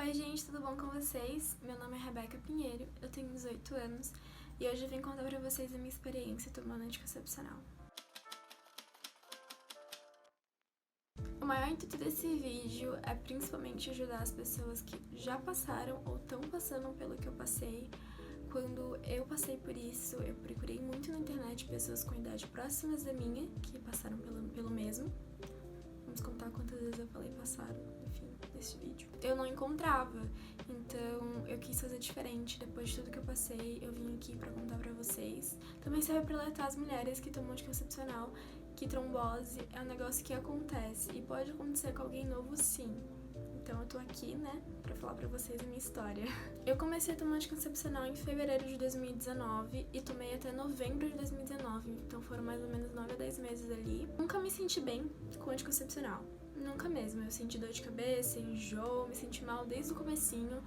Oi gente, tudo bom com vocês? Meu nome é Rebeca Pinheiro, eu tenho 18 anos e hoje eu vim contar pra vocês a minha experiência tomando anticoncepcional. O maior intuito desse vídeo é principalmente ajudar as pessoas que já passaram ou estão passando pelo que eu passei. Quando eu passei por isso, eu procurei muito na internet pessoas com idade próximas da minha, que passaram pelo mesmo. Vamos contar quantas vezes eu falei passaram, enfim, nesse vídeo. Eu não encontrava, então eu quis fazer diferente. Depois de tudo que eu passei, eu vim aqui pra contar pra vocês. Também serve pra alertar as mulheres que tomam anticoncepcional que trombose é um negócio que acontece e pode acontecer com alguém novo sim. Então eu tô aqui, né, pra falar pra vocês a minha história. Eu comecei a tomar anticoncepcional em fevereiro de 2019 e tomei até novembro de 2019, então foram mais ou menos 9 a 10 meses ali. Nunca me senti bem com anticoncepcional, nunca mesmo. Eu senti dor de cabeça, enjoo, me senti mal desde o comecinho.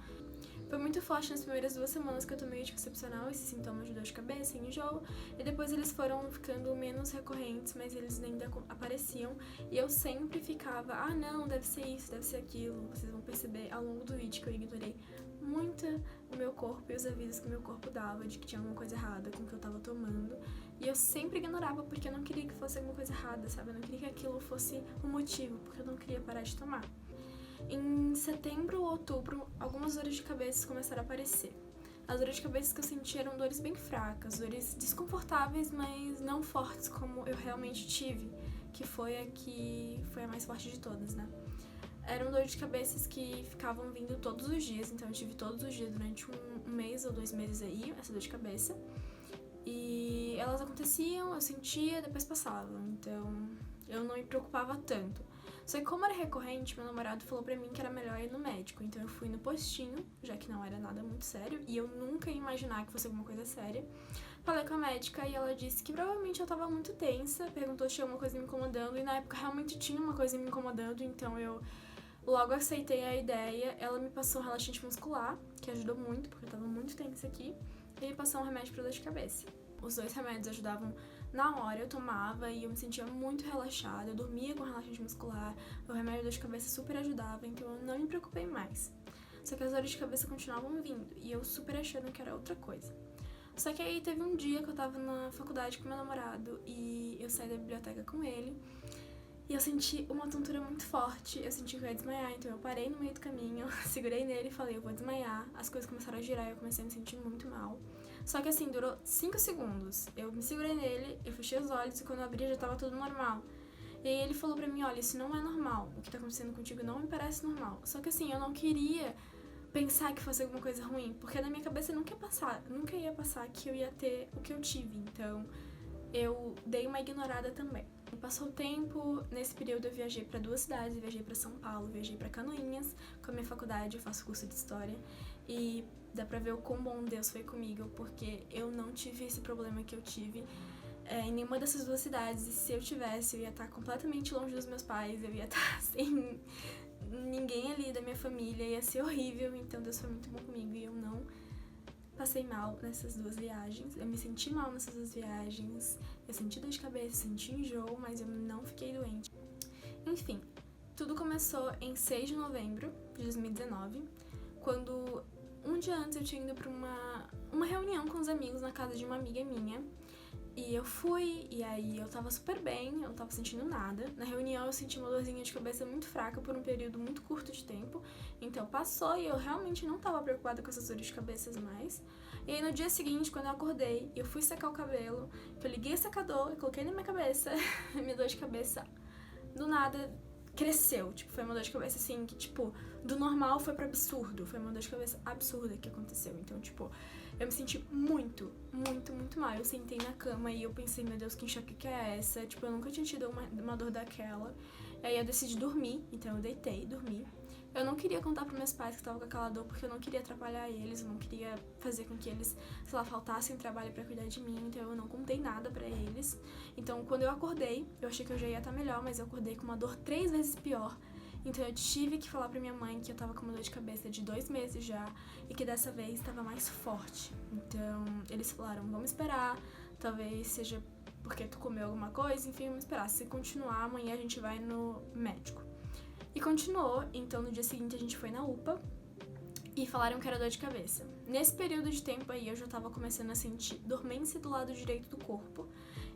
Foi muito forte nas primeiras 2 semanas que eu tomei anticoncepcional, esses sintomas de dor de cabeça e enjoo, e depois eles foram ficando menos recorrentes, mas eles ainda apareciam, e eu sempre ficava, ah não, deve ser isso, deve ser aquilo. Vocês vão perceber ao longo do vídeo que eu ignorei muito o meu corpo e os avisos que o meu corpo dava de que tinha alguma coisa errada com o que eu tava tomando, e eu sempre ignorava porque eu não queria que fosse alguma coisa errada, sabe? Eu não queria que aquilo fosse um motivo, porque eu não queria parar de tomar. Em setembro ou outubro, algumas dores de cabeça começaram a aparecer. As dores de cabeça que eu senti eram dores bem fracas, dores desconfortáveis, mas não fortes como eu realmente tive, que foi a mais forte de todas, né? Eram dores de cabeça que ficavam vindo todos os dias, então eu tive todos os dias durante um mês ou 2 meses aí, essa dor de cabeça. E elas aconteciam, eu sentia, depois passavam, então eu não me preocupava tanto. Só que como era recorrente, meu namorado falou pra mim que era melhor ir no médico, então eu fui no postinho, já que não era nada muito sério, e eu nunca ia imaginar que fosse alguma coisa séria. Falei com a médica e ela disse que provavelmente eu tava muito tensa, perguntou se tinha alguma coisa me incomodando, e na época realmente tinha uma coisa me incomodando, então eu logo aceitei a ideia. Ela me passou um relaxante muscular, que ajudou muito, porque eu tava muito tensa aqui, e me passou um remédio pra dor de cabeça. Os 2 remédios ajudavam na hora, eu tomava e eu me sentia muito relaxada, eu dormia com relaxante muscular, o remédio de dor de cabeça super ajudava, então eu não me preocupei mais. Só que as dores de cabeça continuavam vindo e eu super achando que era outra coisa. Só que aí teve um dia que eu tava na faculdade com meu namorado e eu saí da biblioteca com ele e eu senti uma tontura muito forte, eu senti que eu ia desmaiar, então eu parei no meio do caminho, segurei nele e falei, eu vou desmaiar. As coisas começaram a girar e eu comecei a me sentir muito mal. Só que assim, durou 5 segundos. Eu me segurei nele, eu fechei os olhos e quando eu abri já tava tudo normal. E aí ele falou pra mim, olha, isso não é normal, o que tá acontecendo contigo não me parece normal. Só que assim, eu não queria pensar que fosse alguma coisa ruim, porque na minha cabeça nunca ia passar que eu ia ter o que eu tive, então eu dei uma ignorada também. Passou o tempo, nesse período eu viajei para 2 cidades, eu viajei para São Paulo, viajei para Canoinhas, com a minha faculdade, eu faço curso de História, e dá pra ver o quão bom Deus foi comigo, porque eu não tive esse problema que eu tive em nenhuma dessas 2 cidades, e se eu tivesse, eu ia estar completamente longe dos meus pais, eu ia estar sem ninguém ali da minha família, ia ser horrível, então Deus foi muito bom comigo e eu não passei mal nessas 2 viagens, eu me senti mal nessas 2 viagens, eu senti dor de cabeça, senti enjoo, mas eu não fiquei doente. Enfim, tudo começou em 6 de novembro de 2019, quando um dia antes eu tinha ido pra uma reunião com os amigos na casa de uma amiga minha, e eu fui, e aí eu tava super bem, eu não tava sentindo nada. Na reunião eu senti uma dorzinha de cabeça muito fraca por um período muito curto de tempo, então passou e eu realmente não tava preocupada com essas dores de cabeça mais. E aí no dia seguinte, quando eu acordei, eu fui secar o cabelo, que eu liguei o secador e coloquei na minha cabeça, minha dor de cabeça do nada cresceu, tipo, foi uma dor de cabeça assim, que tipo, do normal foi pro absurdo, foi uma dor de cabeça absurda que aconteceu, então tipo, eu me senti muito, muito, muito mal, eu sentei na cama e eu pensei, meu Deus, que enxaqueca é essa, tipo, eu nunca tinha tido uma dor daquela, aí eu decidi dormir, então eu deitei, dormi. Eu não queria contar pros meus pais que tava com aquela dor, porque eu não queria atrapalhar eles, eu não queria fazer com que eles, sei lá, faltassem trabalho pra cuidar de mim, então eu não contei nada pra eles. Então, quando eu acordei, eu achei que eu já ia estar melhor, mas eu acordei com uma dor 3 vezes pior. Então eu tive que falar pra minha mãe que eu tava com uma dor de cabeça de 2 meses já, e que dessa vez tava mais forte. Então, eles falaram, vamos esperar, talvez seja porque tu comeu alguma coisa, enfim, vamos esperar. Se continuar, amanhã a gente vai no médico. E continuou, então no dia seguinte a gente foi na UPA, e falaram que era dor de cabeça. Nesse período de tempo aí eu já tava começando a sentir dormência do lado direito do corpo.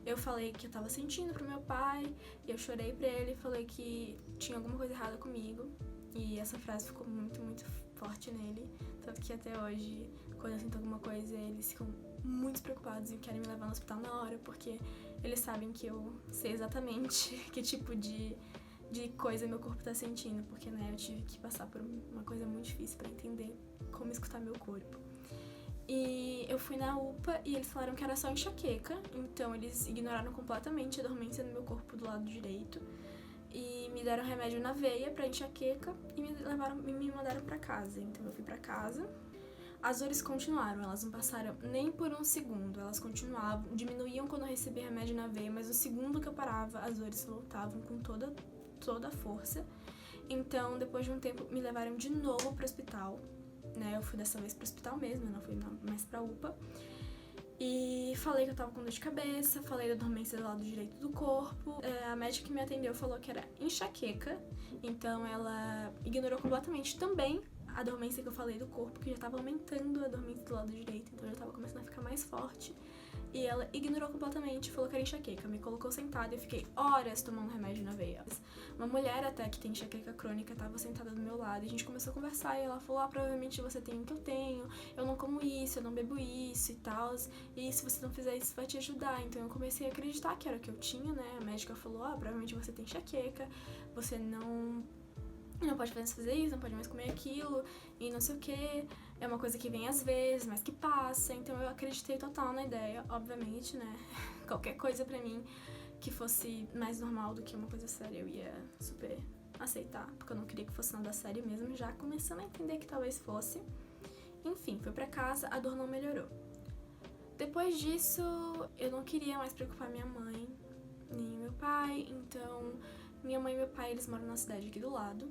Eu falei que eu tava sentindo pro meu pai, e eu chorei pra ele e falei que tinha alguma coisa errada comigo. E essa frase ficou muito, muito forte nele. Tanto que até hoje, quando eu sinto alguma coisa, eles ficam muito preocupados e querem me levar no hospital na hora, porque eles sabem que eu sei exatamente que tipo de coisa meu corpo tá sentindo, porque, né, eu tive que passar por uma coisa muito difícil pra entender como escutar meu corpo. E eu fui na UPA e eles falaram que era só enxaqueca, então eles ignoraram completamente a dormência no meu corpo do lado direito e me deram remédio na veia pra enxaqueca e me mandaram pra casa. Então eu fui pra casa. As dores continuaram, elas não passaram nem por um segundo, elas continuavam, diminuíam quando eu recebia remédio na veia, mas no segundo que eu parava, as dores voltavam com toda a força. Então, depois de um tempo, me levaram de novo pro hospital, né? Eu fui dessa vez pro hospital mesmo, eu não fui mais pra UPA. E falei que eu tava com dor de cabeça, falei da dormência do lado direito do corpo. A médica que me atendeu falou que era enxaqueca, então ela ignorou completamente também a dormência que eu falei do corpo, que já tava aumentando a dormência do lado direito, então já tava começando a ficar mais forte. E ela ignorou completamente, falou que era enxaqueca, me colocou sentada e eu fiquei horas tomando remédio na veia. Uma mulher até que tem enxaqueca crônica tava sentada do meu lado e a gente começou a conversar e ela falou: provavelmente você tem o que eu não como isso, eu não bebo isso e tal, e se você não fizer isso vai te ajudar. Então eu comecei a acreditar que era o que eu tinha, né? A médica falou: provavelmente você tem enxaqueca, você não pode mais fazer isso, não pode mais comer aquilo, e não sei o que. É uma coisa que vem às vezes, mas que passa. Então eu acreditei total na ideia, obviamente, né? Qualquer coisa pra mim que fosse mais normal do que uma coisa séria, eu ia super aceitar, porque eu não queria que fosse nada sério mesmo, já começando a entender que talvez fosse. Enfim, fui pra casa, a dor não melhorou. Depois disso, eu não queria mais preocupar minha mãe, nem meu pai, então minha mãe e meu pai, eles moram na cidade aqui do lado.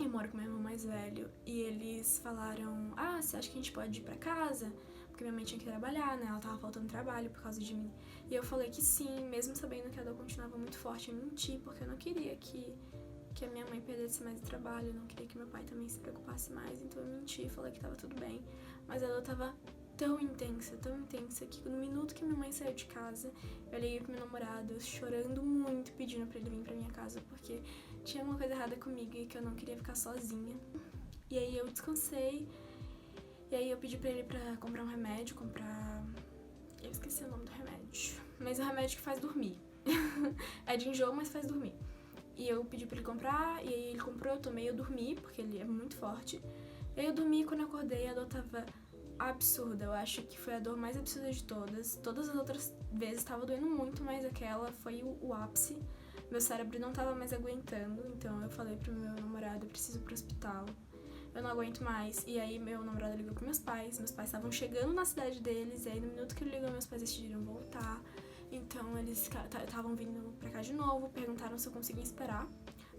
Eu moro com meu irmão mais velho e eles falaram: você acha que a gente pode ir pra casa? Porque minha mãe tinha que trabalhar, né? Ela tava faltando trabalho por causa de mim. E eu falei que sim, mesmo sabendo que a dor continuava muito forte. Eu menti, porque eu não queria que a minha mãe perdesse mais o trabalho, eu não queria que meu pai também se preocupasse mais. Então eu menti, falei que tava tudo bem. Mas a dor tava tão intensa, que no minuto que minha mãe saiu de casa, eu liguei pro meu namorado, chorando muito, pedindo pra ele vir pra minha casa, porque tinha uma coisa errada comigo e que eu não queria ficar sozinha. E aí eu descansei, e aí eu pedi pra ele pra comprar um remédio, eu esqueci o nome do remédio, mas é um remédio que faz dormir. É de enjoo, mas faz dormir. E eu pedi pra ele comprar, e aí ele comprou, eu tomei, eu dormi, porque ele é muito forte. E aí eu dormi, e quando eu acordei a dor tava absurda, eu acho que foi a dor mais absurda de todas. Todas as outras vezes tava doendo muito, mas aquela foi o ápice. Meu cérebro não tava mais aguentando, então eu falei pro meu namorado: eu preciso ir pro hospital, eu não aguento mais. E aí meu namorado ligou pros meus pais estavam chegando na cidade deles, e aí no minuto que ele ligou, meus pais decidiram voltar. Então eles estavam vindo pra cá de novo, perguntaram se eu conseguia esperar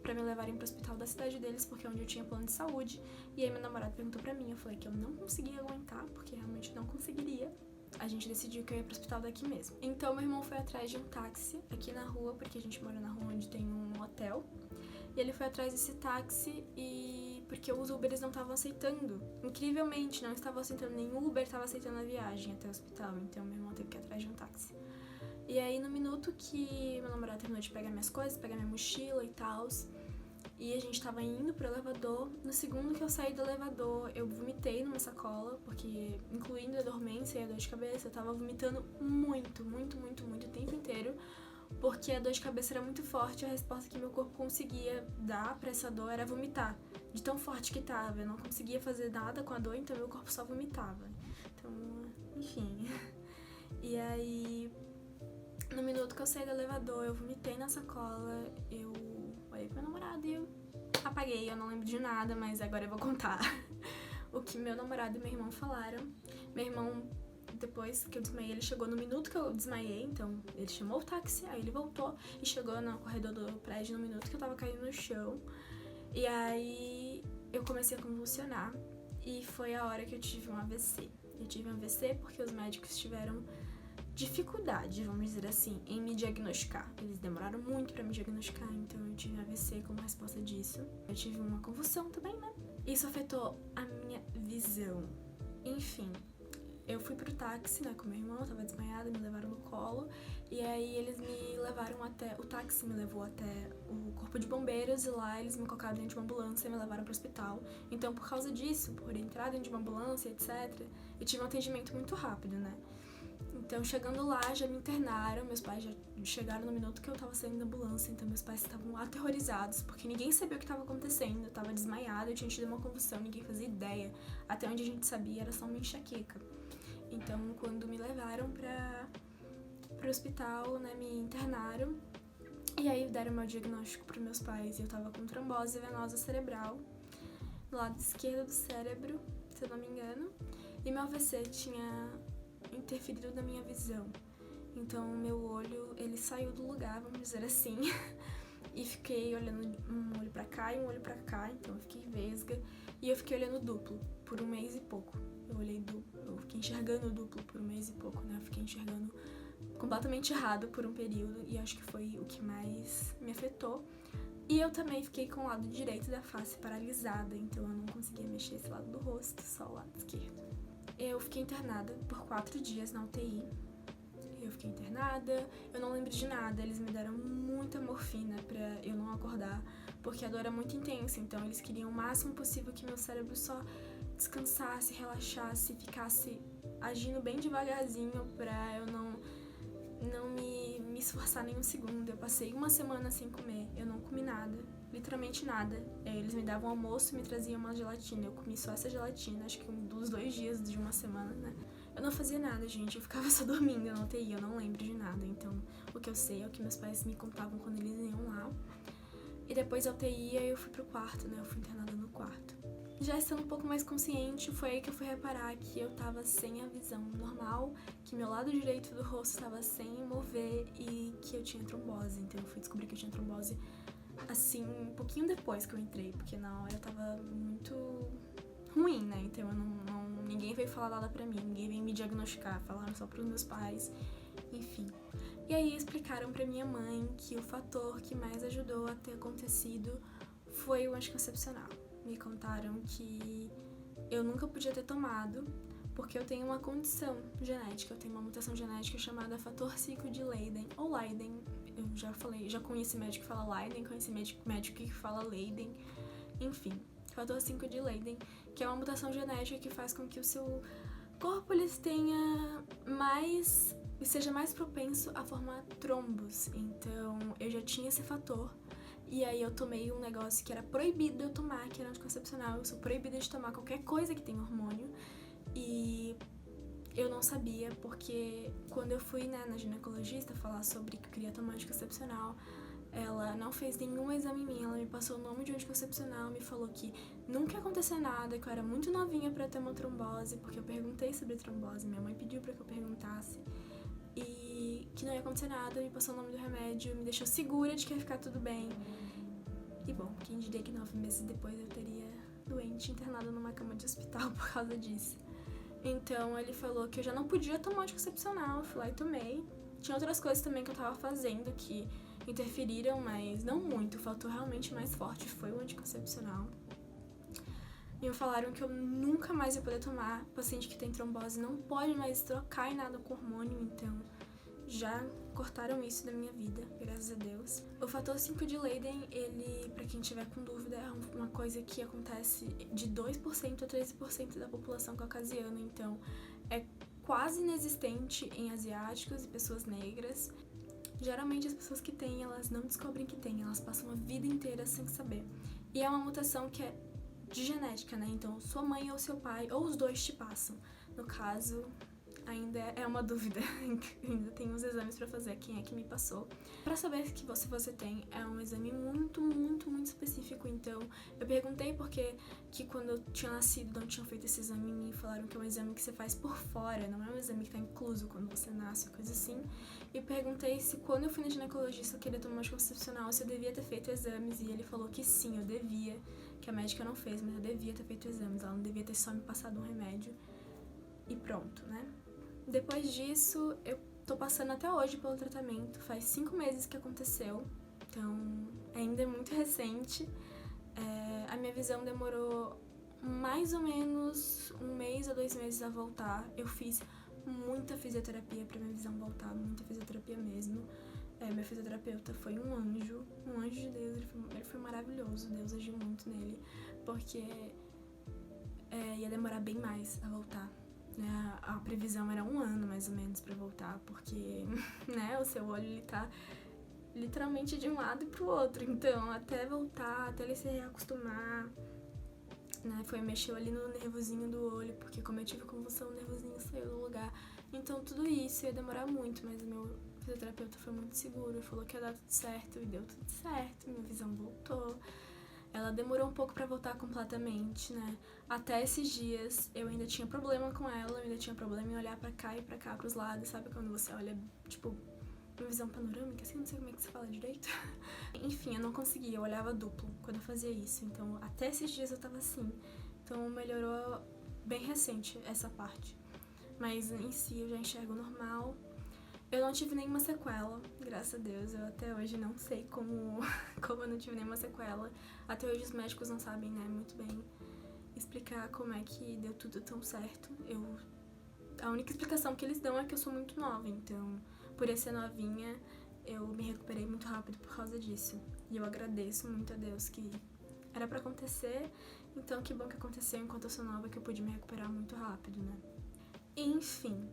pra me levarem pro hospital da cidade deles, porque é onde eu tinha plano de saúde. E aí meu namorado perguntou pra mim, eu falei que eu não conseguia aguentar, porque realmente não conseguiria. A gente decidiu que eu ia pro hospital daqui mesmo. Então meu irmão foi atrás de um táxi aqui na rua, porque a gente mora na rua onde tem um hotel. E ele foi atrás desse táxi porque os Ubers não estavam aceitando. Incrivelmente, não estavam aceitando, nenhum Uber estava aceitando a viagem até o hospital. Então meu irmão teve que ir atrás de um táxi. E aí no minuto que meu namorado terminou de pegar minhas coisas, pegar minha mochila e tal, e a gente tava indo pro elevador, no segundo que eu saí do elevador, eu vomitei numa sacola, porque incluindo a dormência e a dor de cabeça, eu tava vomitando muito o tempo inteiro, porque a dor de cabeça era muito forte e a resposta que meu corpo conseguia dar pra essa dor era vomitar, de tão forte que tava. Eu não conseguia fazer nada com a dor, então meu corpo só vomitava. Então, enfim. E aí, no minuto que eu saí do elevador, eu vomitei na sacola, eu olhei pro meu namorado e eu apaguei, eu não lembro de nada, mas agora eu vou contar o que meu namorado e meu irmão falaram. Meu irmão, depois que eu desmaiei, ele chegou no minuto que eu desmaiei, então ele chamou o táxi, aí ele voltou e chegou no corredor do prédio no minuto que eu tava caindo no chão. E aí eu comecei a convulsionar e foi a hora que eu tive um AVC. Eu tive um AVC porque os médicos tiveram dificuldade, vamos dizer assim, em me diagnosticar. Eles demoraram muito pra me diagnosticar, então eu tive AVC como resposta disso. Eu tive uma convulsão também, né? Isso afetou a minha visão. Enfim, eu fui pro táxi, né, com meu irmão, eu tava desmaiada, me levaram no colo, e aí eles me levaram até, o táxi me levou até o corpo de bombeiros, e lá eles me colocaram dentro de uma ambulância e me levaram pro hospital. Então, por causa disso, por entrar dentro de uma ambulância, etc., eu tive um atendimento muito rápido, né. Então, chegando lá, já me internaram, meus pais já chegaram no minuto que eu tava saindo da ambulância, então meus pais estavam aterrorizados, porque ninguém sabia o que tava acontecendo, eu tava desmaiada, eu tinha tido uma convulsão, ninguém fazia ideia, até onde a gente sabia era só uma enxaqueca. Então, quando me levaram pro hospital, né, me internaram, e aí deram meu diagnóstico pros meus pais, e eu tava com trombose venosa cerebral, no lado esquerdo do cérebro, se eu não me engano, e meu AVC tinha interferido na minha visão. Então, meu olho, ele saiu do lugar, vamos dizer assim, e fiquei olhando um olho pra cá e um olho pra cá, então eu fiquei vesga, e eu fiquei olhando duplo por um mês e pouco. Eu fiquei enxergando duplo por um mês e pouco, né? Eu fiquei enxergando completamente errado por um período, e acho que foi o que mais me afetou. E eu também fiquei com o lado direito da face paralisada, então eu não conseguia mexer esse lado do rosto, só o lado esquerdo. Eu fiquei internada por 4 dias na UTI. Eu fiquei internada, eu não lembro de nada, eles me deram muita morfina pra eu não acordar, porque a dor era muito intensa, então eles queriam o máximo possível que meu cérebro só descansasse, relaxasse, ficasse agindo bem devagarzinho pra eu não me esforçar nem um segundo. Eu passei uma semana sem comer, eu não comi nada, literalmente nada. Eles me davam almoço e me traziam uma gelatina, eu comi só essa gelatina, acho que dos 2 dias de uma semana, né. Eu não fazia nada, gente, eu ficava só dormindo na UTI, eu não lembro de nada, então o que eu sei é o que meus pais me contavam quando eles iam lá. E depois da UTI, eu fui pro quarto, né, eu fui internada no quarto. Já estando um pouco mais consciente, foi aí que eu fui reparar que eu tava sem a visão normal, que meu lado direito do rosto tava sem mover e que eu tinha trombose. Então eu fui descobrir que eu tinha trombose, assim, um pouquinho depois que eu entrei, porque na hora eu tava muito ruim, né? Então ninguém veio falar nada pra mim, ninguém veio me diagnosticar, falaram só pros meus pais, enfim. E aí explicaram pra minha mãe que o fator que mais ajudou a ter acontecido foi o anticoncepcional. Me contaram que eu nunca podia ter tomado, porque eu tenho uma condição genética, eu tenho uma mutação genética chamada fator 5 de Leiden, ou Leiden, eu já conheci médico que fala Leiden, conheci médico que fala Leiden, enfim, fator 5 de Leiden, que é uma mutação genética que faz com que o seu corpo tenha mais, seja mais propenso a formar trombos, então eu já tinha esse fator. E aí eu tomei um negócio que era proibido eu tomar, que era anticoncepcional. Eu sou proibida de tomar qualquer coisa que tenha hormônio. E eu não sabia, porque quando eu fui, né, na ginecologista falar sobre que eu queria tomar anticoncepcional, ela não fez nenhum exame em mim, ela me passou o nome de um anticoncepcional, me falou que nunca ia acontecer nada, que eu era muito novinha pra ter uma trombose, porque eu perguntei sobre trombose, minha mãe pediu pra que eu perguntasse. E que não ia acontecer nada, me passou o nome do remédio, me deixou segura de que ia ficar tudo bem. E bom, quem diria que 9 meses depois eu teria doente, internada numa cama de hospital por causa disso. Então ele falou que eu já não podia tomar anticoncepcional, eu fui lá e tomei. Tinha outras coisas também que eu tava fazendo que interferiram, mas não muito, o fator realmente mais forte foi o anticoncepcional. E me falaram que eu nunca mais ia poder tomar, paciente que tem trombose não pode mais trocar em nada com hormônio, então já cortaram isso da minha vida, graças a Deus. O fator 5 de Leiden, ele, pra quem tiver com dúvida, é uma coisa que acontece de 2% a 13% da população caucasiana, então é quase inexistente em asiáticos e pessoas negras. Geralmente as pessoas que têm, elas não descobrem que têm, elas passam a vida inteira sem saber. E é uma mutação que é de genética, né? Então, sua mãe ou seu pai, ou os dois te passam. No caso, ainda é uma dúvida. Ainda tem uns exames pra fazer, quem é que me passou. Pra saber que você tem, é um exame muito, muito, muito específico. Então, eu perguntei porque que quando eu tinha nascido não tinham feito esse exame em mim. Falaram que é um exame que você faz por fora, não é um exame que tá incluso quando você nasce, coisa assim. E perguntei se quando eu fui na ginecologista eu queria tomar um anticoncepcional, se eu devia ter feito exames. E ele falou que sim, eu devia. Que a médica não fez, mas eu devia ter feito exames. Ela não devia ter só me passado um remédio. E pronto, né? Depois disso, eu tô passando até hoje pelo tratamento. Faz 5 meses que aconteceu, então ainda é muito recente. A minha visão demorou mais mais ou menos 1 mês ou 2 meses a voltar, eu fiz muita fisioterapia pra minha visão voltar, muita fisioterapia mesmo. Meu fisioterapeuta foi um anjo de Deus, ele foi maravilhoso, Deus agiu muito nele, porque ia demorar bem mais a voltar, né? A previsão era 1 ano mais ou menos pra voltar, porque, né, o seu olho ele tá literalmente de um lado e pro outro, então até voltar, até ele se reacostumar, né, mexeu ali no nervozinho do olho, porque como eu tive convulsão, o nervozinho saiu do lugar, então tudo isso ia demorar muito, mas o meu fisioterapeuta foi muito seguro, falou que ia dar tudo certo, e deu tudo certo, minha visão voltou. Ela demorou um pouco pra voltar completamente, né, até esses dias eu ainda tinha problema com ela, eu ainda tinha problema em olhar pra cá e pra cá, pros lados, sabe quando você olha, tipo, uma visão panorâmica, assim, não sei como é que se fala direito. Enfim, eu não conseguia, eu olhava duplo quando eu fazia isso, então até esses dias eu tava assim. Então melhorou bem recente essa parte. Mas em si eu já enxergo normal. Eu não tive nenhuma sequela, graças a Deus. Eu até hoje não sei como eu não tive nenhuma sequela. Até hoje os médicos não sabem, né, muito bem explicar como é que deu tudo tão certo. A única explicação que eles dão é que eu sou muito nova, então por eu ser novinha, eu me recuperei muito rápido por causa disso. E eu agradeço muito a Deus que era pra acontecer, então que bom que aconteceu enquanto eu sou nova, que eu pude me recuperar muito rápido, né? Enfim,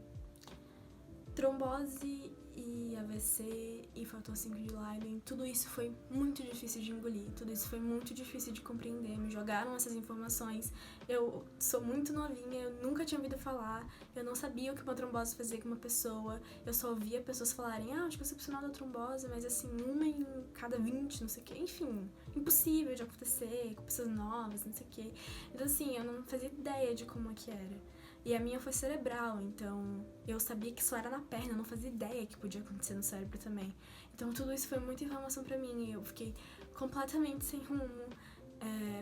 trombose e AVC e fator 5 de Leiden, tudo isso foi muito difícil de engolir, tudo isso foi muito difícil de compreender, me jogaram essas informações, eu sou muito novinha, eu nunca tinha ouvido falar, eu não sabia o que uma trombose fazia com uma pessoa, eu só ouvia pessoas falarem, acho que eu sou profissional da trombose, mas assim, 1 em cada 20, não sei o que, enfim, impossível de acontecer, com pessoas novas, não sei o que, então assim, eu não fazia ideia de como é que era. E a minha foi cerebral, então eu sabia que só era na perna, eu não fazia ideia que podia acontecer no cérebro também. Então tudo isso foi muita informação pra mim e eu fiquei completamente sem rumo.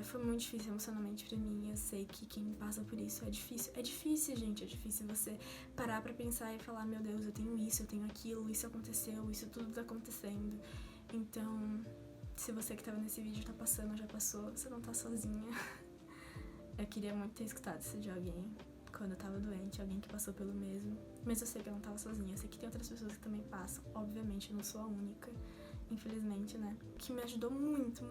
Foi muito difícil emocionalmente pra mim, eu sei que quem passa por isso é difícil. É difícil, gente, é difícil você parar pra pensar e falar, meu Deus, eu tenho isso, eu tenho aquilo, isso aconteceu, isso tudo tá acontecendo. Então, se você que tava nesse vídeo tá passando ou já passou, você não tá sozinha. Eu queria muito ter escutado isso de alguém quando eu tava doente, alguém que passou pelo mesmo. Mas eu sei que eu não tava sozinha, eu sei que tem outras pessoas que também passam. Obviamente, eu não sou a única, infelizmente, né? O que me ajudou muito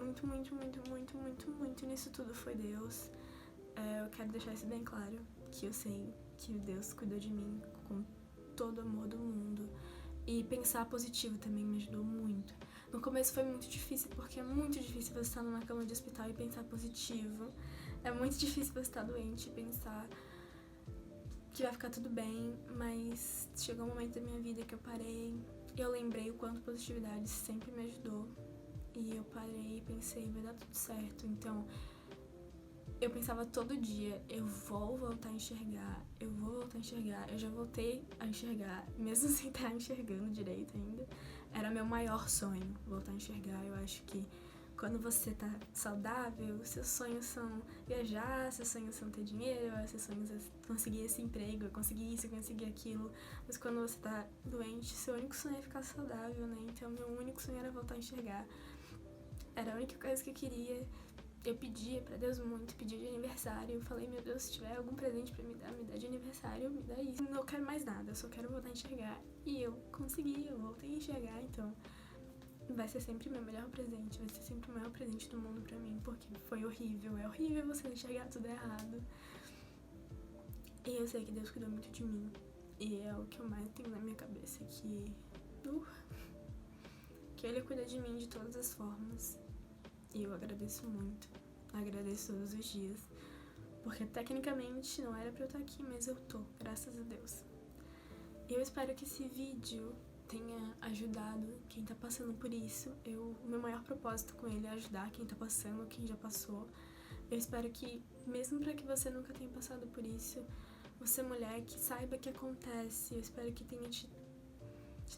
nisso tudo foi Deus. Eu quero deixar isso bem claro, que eu sei que Deus cuidou de mim com todo o amor do mundo. E pensar positivo também me ajudou muito. No começo foi muito difícil, porque é muito difícil você estar numa cama de hospital e pensar positivo. É muito difícil você estar doente e pensar que vai ficar tudo bem, mas chegou um momento da minha vida que eu parei, eu lembrei o quanto positividade sempre me ajudou, e eu parei e pensei, vai dar tudo certo. Então eu pensava todo dia, eu vou voltar a enxergar, eu vou voltar a enxergar. Eu já voltei a enxergar, mesmo sem estar enxergando direito ainda. Era meu maior sonho, voltar a enxergar. Eu acho que quando você tá saudável, seus sonhos são viajar, seus sonhos são ter dinheiro, seus sonhos é conseguir esse emprego, conseguir isso, conseguir aquilo. Mas quando você tá doente, seu único sonho é ficar saudável, né? Então meu único sonho era voltar a enxergar. Era a única coisa que eu queria. Eu pedia pra Deus muito, pedia de aniversário. Eu falei, meu Deus, se tiver algum presente pra me dá de aniversário, me dá isso. Não quero mais nada, eu só quero voltar a enxergar. E eu consegui, eu voltei a enxergar, então vai ser sempre meu melhor presente, vai ser sempre o maior presente do mundo pra mim, porque foi horrível, é horrível você enxergar tudo errado. E eu sei que Deus cuidou muito de mim, e é o que eu mais tenho na minha cabeça, que Ele cuida de mim de todas as formas, e eu agradeço muito, agradeço todos os dias, porque tecnicamente não era pra eu estar aqui, mas eu tô, graças a Deus. Eu espero que esse vídeo tenha ajudado quem tá passando por isso. O meu maior propósito com ele é ajudar quem tá passando, quem já passou. Eu espero que, mesmo pra que você nunca tenha passado por isso, você mulher que saiba que acontece, eu espero que tenha te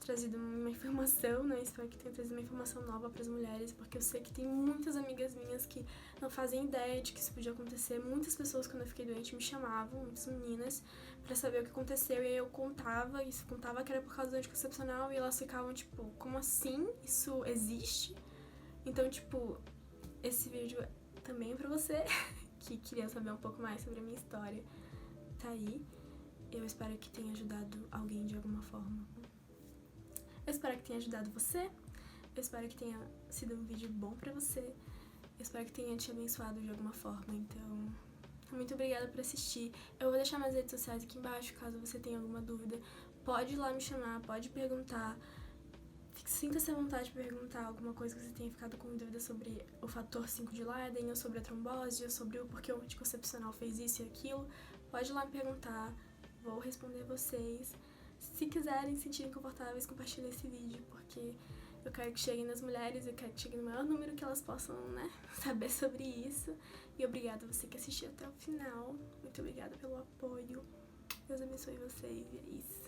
trazido uma informação, né? Espero que tenha trazido uma informação nova pras mulheres, porque eu sei que tem muitas amigas minhas que não fazem ideia de que isso podia acontecer. Muitas pessoas, quando eu fiquei doente, me chamavam, muitas meninas, pra saber o que aconteceu, e aí eu contava que era por causa do anticoncepcional, e elas ficavam tipo, como assim? Isso existe? Então, tipo, esse vídeo também é pra você que queriam saber um pouco mais sobre a minha história, tá aí. Eu espero que tenha ajudado alguém de alguma forma. Eu espero que tenha ajudado você. Eu espero que tenha sido um vídeo bom pra você. Eu espero que tenha te abençoado de alguma forma. Então, muito obrigada por assistir. Eu vou deixar minhas redes sociais aqui embaixo, caso você tenha alguma dúvida. Pode ir lá me chamar, pode perguntar. Sinta-se à vontade de perguntar alguma coisa que você tenha ficado com dúvida sobre o fator 5 de Leiden, ou sobre a trombose, ou sobre o porquê o anticoncepcional fez isso e aquilo. Pode ir lá me perguntar, vou responder vocês. Se quiserem, se sentirem confortáveis, compartilhem esse vídeo, porque eu quero que cheguem nas mulheres, eu quero que chegue no maior número que elas possam, né, saber sobre isso. E obrigada a você que assistiu até o final. Muito obrigada pelo apoio. Deus abençoe vocês e é isso.